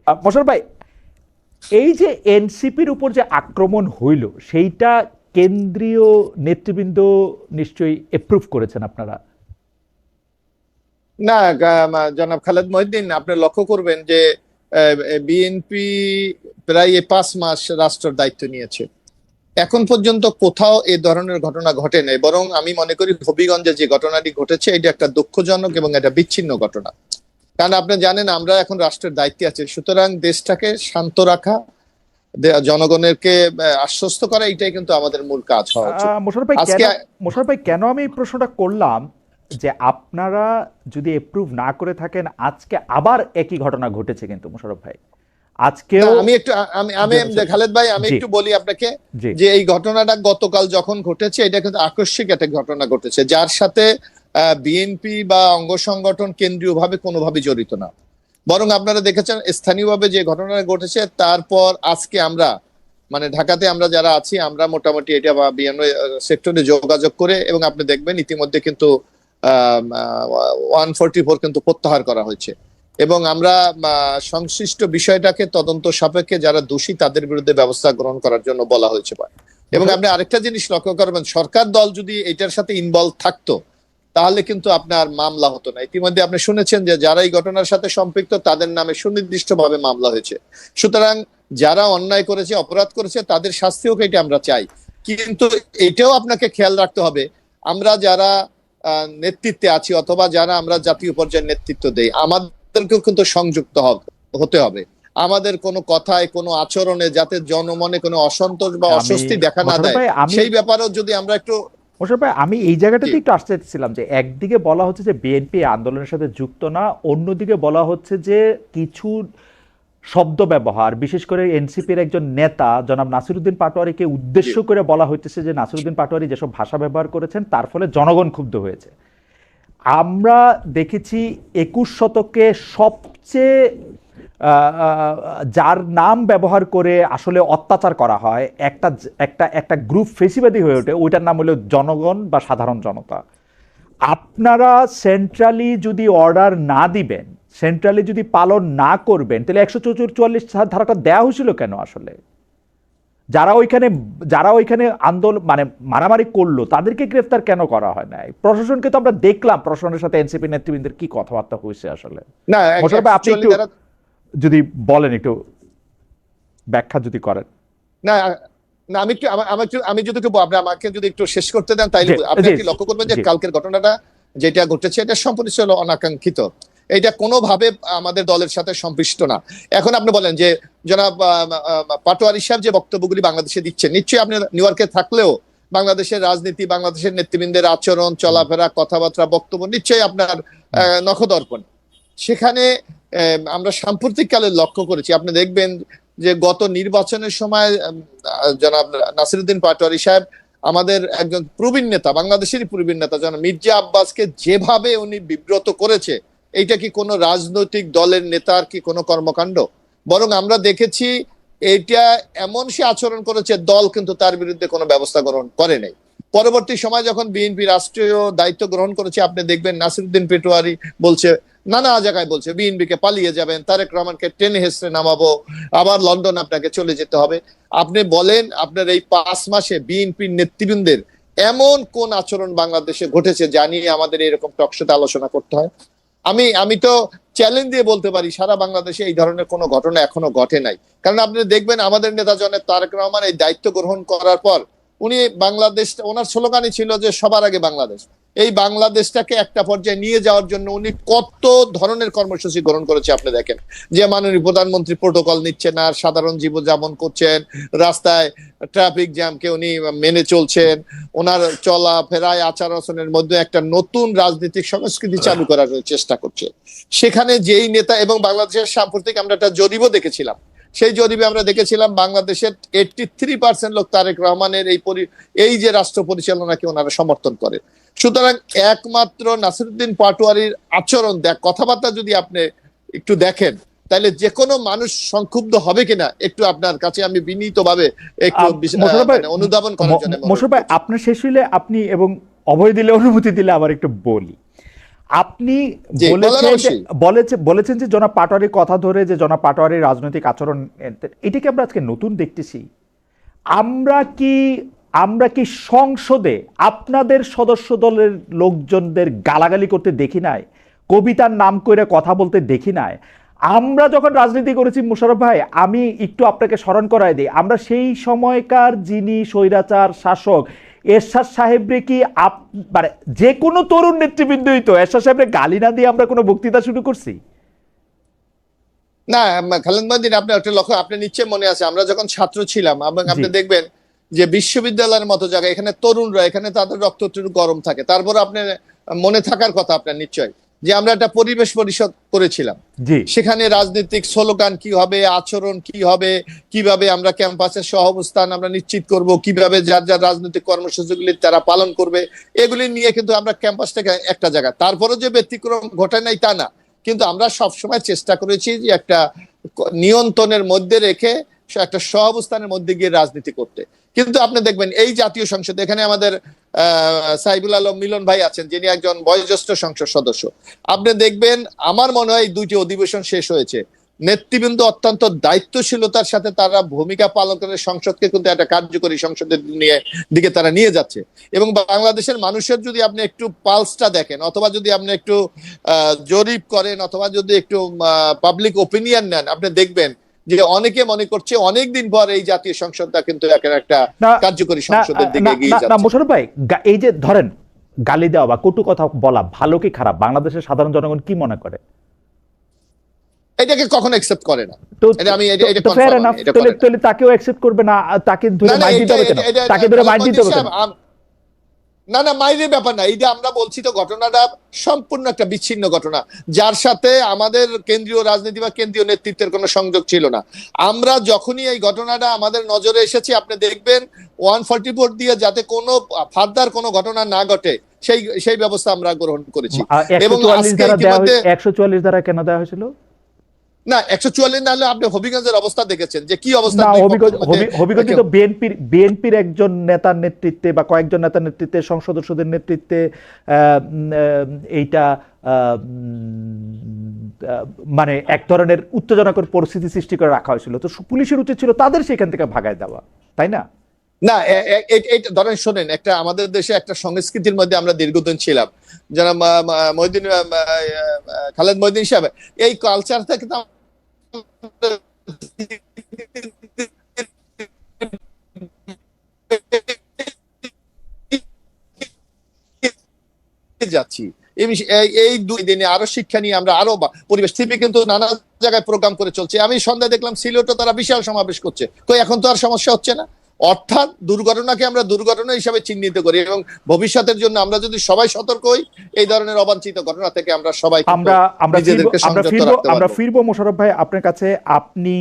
মোশাররফ ভাই, এই যে এনসিপির উপর যে আক্রমণ হইল সেইটা কেন্দ্রীয় নেতৃবৃন্দ নিশ্চয়ই এপ্রুভ করেছেন আপনারা? না, জনাব খালেদ মহিউদ্দিন, আপনি লক্ষ্য করবেন যে বিএনপি প্রায় 5 মাস রাষ্ট্রের দায়িত্ব নিয়েছে, এখন পর্যন্ত কোথাও এই ধরনের ঘটনা ঘটে নাই। বরং আমি মনে করি হবিগঞ্জে যে ঘটনাটি ঘটেছে এটা একটা দুঃখজনক এবং এটা বিচ্ছিন্ন ঘটনা। কারণ আপনি জানেন আমরা এখন রাষ্ট্রের দায়িত্বে আছি, সুতরাং দেশটাকে শান্ত রাখা, জনগণকে আশ্বস্ত করা, এটাই কিন্তু আমাদের মূল কাজ হওয়া উচিত। মোশাররফ ভাই, কেন আমি এই প্রশ্নটা করলাম যে আপনারা যদি এপ্রুভ না করে থাকেন, আজকে আবার একই ঘটনা ঘটেছে কিন্তু মোশাররফ ভাই, আজকেও আমি খালেদ ভাই আমি একটু বলি আপনাকে যে এই ঘটনাটা গতকাল যখন ঘটেছে এটা কিন্তু আকস্মিক একটা ঘটনা ঘটেছে, যার সাথে বিএনপি বা অঙ্গ সংগঠন কেন্দ্রীয়ভাবে কোনোভাবে জড়িত না। বরং আপনারা দেখেছেন স্থানীয়ভাবে যে ঘটনাটা ঘটেছে, তারপর আজকে আমরা মানে ঢাকাতে আমরা যারা আছি আমরা মোটামুটি এটা বা বিভিন্ন সেক্টরে যোগাযোগ করে, এবং আপনি দেখবেন ইতিমধ্যে কিন্তু 144 কিন্তু প্রত্যাহার করা হয়েছে, এবং আমরা সংশ্লিষ্ট বিষয়টাকে তদন্ত সাপেক্ষে যারা দোষী তাদের বিরুদ্ধে ব্যবস্থা গ্রহণ করার জন্য বলা হয়েছে। এবং আপনি আরেকটা জিনিস লক্ষ্য করবেন, সরকার দল যদি এটার সাথে ইনভলভ থাকতো তাহলে কিন্তু আপনার মামলা হতো না। ইতিমধ্যে আপনি শুনেছেন যে যারা এই ঘটনার সাথে সম্পৃক্ত তাদের নামে সুনির্দিষ্টভাবে মামলা হয়েছে। সুতরাং যারা অন্যায় করেছে, অপরাধ করেছে, তাদের শাস্তি হোক, এটা আমরা চাই। কিন্তু এটাও আপনাকে খেয়াল রাখতে হবে, আমরা যারা নেতৃত্বে আছি অথবা যারা আমরা জাতীয় পর্যায়ে নেতৃত্ব দেই, আমাদেরকেও কিন্তু সংযুক্ত হতে হবে। আমাদের কোনো কথায়, কোনো আচরণে যাতে জনমনে কোনো অসন্তোষ বা অস্বস্তি দেখা না দেয়, সেই ব্যাপারেও যদি আমরা একটু। মোশাররফ ভাই, আমি এই জায়গাটাতে একটু আসতে চাচ্ছিলাম যে একদিকে বলা হচ্ছে যে বিএনপি আন্দোলনের সাথে যুক্ত না, অন্যদিকে বলা হচ্ছে যে কিছু শব্দ ব্যবহার, বিশেষ করে এনসিপির একজন নেতা জনাব নাসিরউদ্দিন পাটোয়ারিকে উদ্দেশ্য করে বলা হইতেছে যে নাসিরউদ্দিন পাটোয়ারি যেসব ভাষা ব্যবহার করেছেন তার ফলে জনগণ ক্ষুব্ধ হয়েছে। আমরা দেখেছি 21 শতকে সবচেয়ে যার নাম ব্যবহার করে আসলে অত্যাচার করা হয়, একটা একটা একটা গ্রুপ ফেসিবাদী হয়ে ওঠে, ওইটার নাম হলো জনগণ বা সাধারণ জনতা। আপনারা সেন্ট্রালি যদি অর্ডার না দিবেন, সেন্ট্রালি যদি পালন না করবেন, তাহলে 144 ধারাটা দেওয়া হয়েছিল কেন? আসলে যারা ওইখানে আন্দোলন মানে মারামারি করলো তাদেরকে গ্রেফতার কেন করা হয় নাই? প্রশাসনকে তো আমরা দেখলাম, প্রশাসনের সাথে এনসিপি নেতৃবৃন্দের কি কথাবার্তা হয়েছে আসলে। না, আপনি একটু যদি বলেন, একটু ব্যাখ্যা যদি করেন। না না আমি যদি আপনি আমাকে যদি একটু শেষ করতে দেন তাইলে আপনি কি লক্ষ্য করবেন যে কালকের ঘটনাটা যেটা ঘটেছে এটা সম্পূর্ণ ছিল অনাকাঙ্ক্ষিত, এটা কোনোভাবে আমাদের দলের সাথে সম্পৃক্ত না। এখন আপনি বলেন যে জনাব পাটোয়ারি সাহেব যে বক্তব্যগুলি বাংলাদেশে দিচ্ছেন, নিশ্চয়ই আপনি নিউ ইয়র্কে থাকলেও বাংলাদেশের রাজনীতি, বাংলাদেশের নেতৃবৃন্দের আচরণ, চলাফেরা, কথাবার্তা, বক্তব্য নিশ্চয়ই আপনার নখদর্পণ। সেখানে আমরা সাম্প্রতিককালে লক্ষ্য করেছি, আপনি দেখবেন যে গত নির্বাচনের সময় জনাব নাসিরউদ্দিন পাটোয়ারি সাহেব আমাদের একজন প্রবীণ নেতা, বাংলাদেশেরই প্রবীণ নেতা জনাব মির্জা আব্বাসকে যেভাবে উনি বিব্রত করেছে, এইটা কি কোনো রাজনৈতিক দলের নেতার কি কোনো কর্মকাণ্ড? বরং আমরা দেখেছি এটা এমন সে আচরণ করেছে, দল কিন্তু তার বিরুদ্ধে কোনো ব্যবস্থা গ্রহণ করে নাই। পরবর্তী সময় যখন বিএনপি রাষ্ট্রীয় দায়িত্ব গ্রহণ করেছে, আপনি দেখবেন নাসিরউদ্দিন পাটোয়ারি বলছে, নানা জায়গায় বলছে বিএনপি কে পালিয়ে যাবেন, তারেক রহমানকে টেনে হেসড়ে নামাবো, আবার লন্ডন আপনাকে চলে যেতে হবে। আপনি বলেন আপনার এই 5 মাসে বিএনপির নেতৃবৃন্দের এমন কোন আচরণ বাংলাদেশে ঘটেছে জানিয়ে আমাদের এরকম টকশোতে আলোচনা করতে হয়? আমি তো চ্যালেঞ্জ দিয়ে বলতে পারি সারা বাংলাদেশে এই ধরনের কোনো ঘটনা এখনো ঘটে নাই। কারণ আপনি দেখবেন আমাদের নেতা জনাব তারেক রহমান এই দায়িত্ব গ্রহণ করার পর উনি বাংলাদেশ, ওনার স্লোগানই ছিল যে সবার আগে বাংলাদেশ। এই বাংলাদেশটাকে একটা পর্যায়ে নিয়ে যাওয়ার জন্য উনি কত ধরনের কর্মসূচি গ্রহণ করেছে আপনি দেখেন, যে মাননীয় প্রধানমন্ত্রী প্রোটোকল নিচ্ছেন আর সাধারণ জীবনযাপন করছেন, রাস্তায় ট্রাফিক জ্যামকে উনি মেনে চলছেন, ওনার চলাফেরায় আচার আচরণের মধ্যে একটা নতুন রাজনৈতিক সংস্কৃতি চালু করার চেষ্টা করছে। সেখানে যেই নেতা, এবং বাংলাদেশের সাম্প্রতিক আমরা একটা জরিপও দেখেছিলাম, সেই জরিপে আমরা দেখেছিলাম বাংলাদেশের 83% লোক তারেক রহমানের এই যে রাষ্ট্র পরিচালনাকে ওনারা সমর্থন করে। সুতরাং একমাত্র নাসিরউদ্দিন পাটোয়ারির আচরণ, কথাবার্তা যদি আপনি একটু দেখেন, তাহলে যে কোনো মানুষ সংক্ষুব্ধ হবে কিনা একটু আপনার কাছে আমি বিনীতভাবে একটু অনুধাবন করার জন্য। মোশাররফ ভাই, আপনার শেষ হইলে আপনি এবং অভয় দিলে, অনুমতি দিলে আবার একটু বলি। আপনি জি, বলার অবশ্যই। বলেছেন যে জনাব পাটোয়ারির কথা ধরে যে জনাব পাটোয়ারির রাজনৈতিক আচরণ, এটাকে আমরা আজকে নতুন দেখতেছি। আমরা কি আমরা কি সংসদে আপনাদের সদস্য দলের লোকজনদের গালাগালি করতে দেখি নাই, কবিতার নাম করে কথা বলতে দেখি নাই? আমরা যখন রাজনীতি করেছি মোশাররফ ভাই, আমি একটু আপনাকে স্মরণ করায় দিই, আমরা সেই সময়কার যিনি স্বৈরাচার শাসক এরশাদ সাহেবরে কি মানে যে কোনো তরুণ নেতৃবৃন্দই তো এরশাদ সাহেবরে গালি না দিয়ে আমরা কোনো বক্তৃতা শুরু করছি? না, খালেদ মহিউদ্দিন, আপনার একটা লক্ষ্য, আপনি নিশ্চয়ই মনে আছে আমরা যখন ছাত্র ছিলাম, এবং আপনি জি দেখবেন যে বিশ্ববিদ্যালয়ের মতো জায়গায় এখানে তরুণরা, এখানে তাদের রক্ত একটু গরম থাকে, তারপর আপনার মনে থাকার কথা আপনার নিশ্চয়, যে আমরা একটা পরিবেশ পরিষদ করেছিলাম। জি সেখানে রাজনৈতিক স্লোগান কি হবে, আচরণ কি হবে, কিভাবে আমরা ক্যাম্পাসের সহাবস্থান আমরা নিশ্চিত করব, কিভাবে যার যার রাজনৈতিক কর্মসূচিগুলি তারা পালন করবে, এগুলি নিয়ে কিন্তু আমরা ক্যাম্পাসটাকে একটা জায়গা, তারপরে যে ব্যতিক্রম ঘটে নাই তা না, কিন্তু আমরা সবসময় চেষ্টা করেছি যে একটা নিয়ন্ত্রণের মধ্যে রেখে একটা সহাবস্থানের মধ্যে গিয়ে রাজনীতি করতে। কিন্তু আপনি দেখবেন এই জাতীয় সংসদ, এখানে আমাদের সাইবুল আলম মিলন ভাই আছেন, যিনি একজন বয়োজ্যেষ্ঠ সংসদ সদস্য। আপনি দেখবেন আমার মনে হয় 2টি অধিবেশন শেষ হয়েছে, নেতৃবৃন্দ অত্যন্ত দায়িত্বশীলতার সাথে তারা ভূমিকা পালন করে সংসদকে কিন্তু একটা কার্যকরী সংসদের দিকে তারা নিয়ে যাচ্ছে। এবং বাংলাদেশের মানুষের যদি আপনি একটু পালসটা দেখেন, অথবা যদি আপনি একটু জরিপ করেন, অথবা যদি একটু পাবলিক ওপিনিয়ন নেন, আপনি দেখবেন যে অনেকে মনে করছে অনেকদিন পর এই জাতীয় সংসদটা কিন্তু একটা না কার্যকরী না সংসদের দিকে না এগিয়ে না না যাচ্ছে। মোশাররফ ভাই, এই যে ধরেন গালি দেওয়া বা কটু কথা বলা ভালো কি খারাপ, বাংলাদেশের সাধারণ জনগণ কি মনে করে? এটাকে কখনো একসেপ্ট করে না। তো এটা আমি এটা তো ফেয়ার কনফার্ম, এনাফ, আমি এটা তাহলে করে না। তাহলে তাকেও অ্যাকসেপ্ট করবে না? তাকে ধরে না না, মাইর দিতে এটা হবে কেন? এটা এটা তাকে ধরে মাইর দিতে খালেদ হবে কেন? সাহেব, না না, মাইরের ব্যাপার না, এই যে আমরা বলছি তো ঘটনাটা সম্পূর্ণ একটা বিচ্ছিন্ন ঘটনা, যার সাথে আমাদের কেন্দ্রীয় রাজনীতি বা কেন্দ্রীয় নেতৃত্বের কোনো সংযোগ ছিল না। আমরা যখনই এই ঘটনাটা আমাদের নজরে এসেছে, আপনি দেখবেন 144 দিয়ে যাতে কোনো ফার্দার কোনো ঘটনা না ঘটে সেই সেই ব্যবস্থা আমরা গ্রহণ করেছি। এবং 144 আজকে ধারা দেওয়া ইতিমধ্যে 144 ধারা কেন দেওয়া হয়েছিল? না, 144 না হলে আপনি হবিগঞ্জের অবস্থা দেখেছেন যে কি অবস্থা না, দুই পক্ষের মধ্যে। হবিগঞ্জে তো বিএনপির একজন নেতার নেতৃত্বে বা কয়েকজন নেতার নেতৃত্বে, সদস্যদের নেতৃত্বে এইটা মানে এক ধরনের উত্তেজনাকর পরিস্থিতি সৃষ্টি করে রাখা হয়েছিল। তো পুলিশের উচিত ছিল তাদের সেখান থেকে ভাগায় দেওয়া, তাই না? না, এটা ধরেন, শোনেন, একটা আমাদের দেশে একটা সংস্কৃতির মধ্যে আমরা দীর্ঘদিন ছিলাম, যারা মহিউদ্দিন খালেদ মহিউদ্দিন সাহেব, এই কালচার থেকে তো যাচ্ছি। এই 2 দিনে আরো শিক্ষা নিয়ে আমরা আরো পরিবেশ টিভি কিন্তু নানা জায়গায় প্রোগ্রাম করে চলছে। আমি সন্ধ্যায় দেখলাম সিলেটে তারা বিশাল সমাবেশ করছে, কই এখন তো আর সমস্যা হচ্ছে না। অর্থাৎ দুর্ঘটনাকে আমরা দুর্ঘটনা হিসাবে চিহ্নিত করি, এবং ভবিষ্যতের জন্য আমরা যদি সবাই সতর্ক হই, এই ধরনের অবাঞ্ছিত ঘটনা থেকে আমরা সবাই আমরা নিজেদেরকে সংযত রাখতে আমরা পারবো। ফিরবো মোশাররফ ভাই আপনার কাছে। আপনি